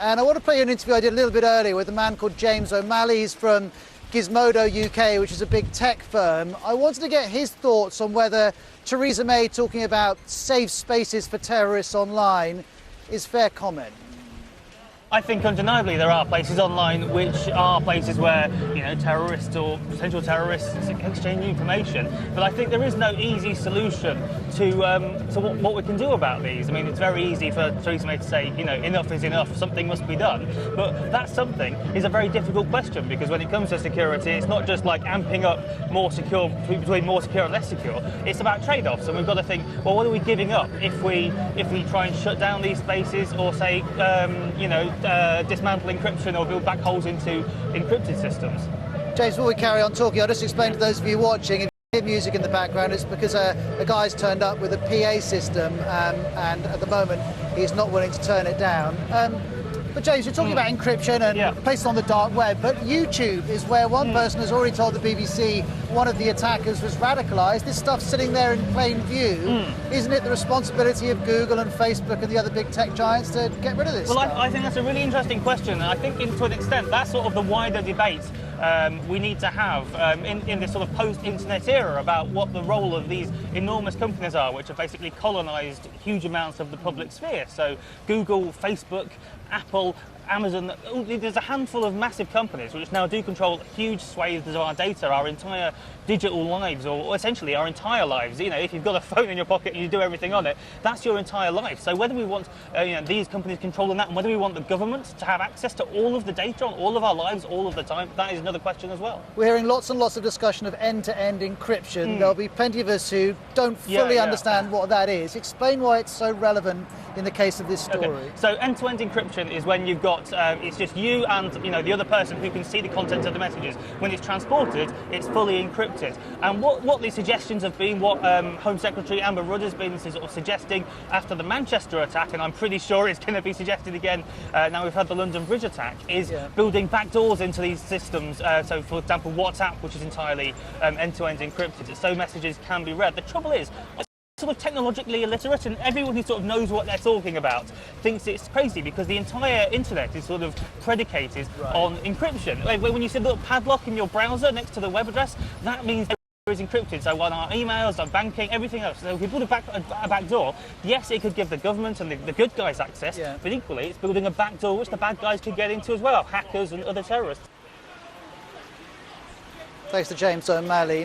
And I want to play you an interview I did a little bit earlier with a man called James O'Malley. He's from Gizmodo UK, which is a big tech firm. I wanted to get his thoughts on whether Theresa May talking about safe spaces for terrorists online is fair comment. I think undeniably there are places online which are places where, you know, terrorists or potential terrorists exchange information. But I think there is no easy solution to what we can do about these. I mean, it's very easy for Theresa May to say, you know, enough is enough, something must be done. But that something is a very difficult question, because when it comes to security, it's not just like amping up more secure, between more secure and less secure. It's about trade-offs, and we've got to think, well, what are we giving up if we try and shut down these spaces, or say, dismantle encryption or build back holes into encrypted systems? James, before we carry on talking, I'll just explain to those of you watching, if you hear music in the background, it's because a guy's turned up with a PA system, and at the moment he's not willing to turn it down. But James, you're talking about encryption and places on the dark web, but YouTube is where one person has already told the BBC one of the attackers was radicalised. This stuff's sitting there in plain view. Isn't it the responsibility of Google and Facebook and the other big tech giants to get rid of this stuff? I think that's a really interesting question, and I think to an extent that's sort of the wider debate we need to have in this sort of post-internet era about what the role of these enormous companies are, which have basically colonised huge amounts of the public sphere. So Google, Facebook, Apple, Amazon, there's a handful of massive companies which now do control huge swathes of our data, our entire digital lives, or essentially our entire lives. You know, if you've got a phone in your pocket and you do everything on it, that's your entire life. So whether we want these companies controlling that, and whether we want the government to have access to all of the data on all of our lives all of the time, that is another question as well. We're hearing lots and lots of discussion of end-to-end encryption. There'll be plenty of us who don't fully understand what that is. Explain why it's so relevant in the case of this story. Okay. So end-to-end encryption is when you've got it's just you and the other person who can see the content of the messages. When it's transported, it's fully encrypted. And what the suggestions have been, what Home Secretary Amber Rudd has been sort of suggesting after the Manchester attack, and I'm pretty sure it's going to be suggested again now we've had the London Bridge attack, is building backdoors into these systems. So for example, WhatsApp, which is entirely end-to-end encrypted, so messages can be read. The trouble is, sort of technologically illiterate, and everyone who sort of knows what they're talking about thinks it's crazy, because the entire internet is sort of predicated on encryption. Like when you see a little padlock in your browser next to the web address, that means is encrypted. So on our emails, our banking, everything else. So if we put a back door, yes, it could give the government and the good guys access, but equally it's building a back door which the bad guys could get into as well, hackers and other terrorists. Thanks to James O'Malley.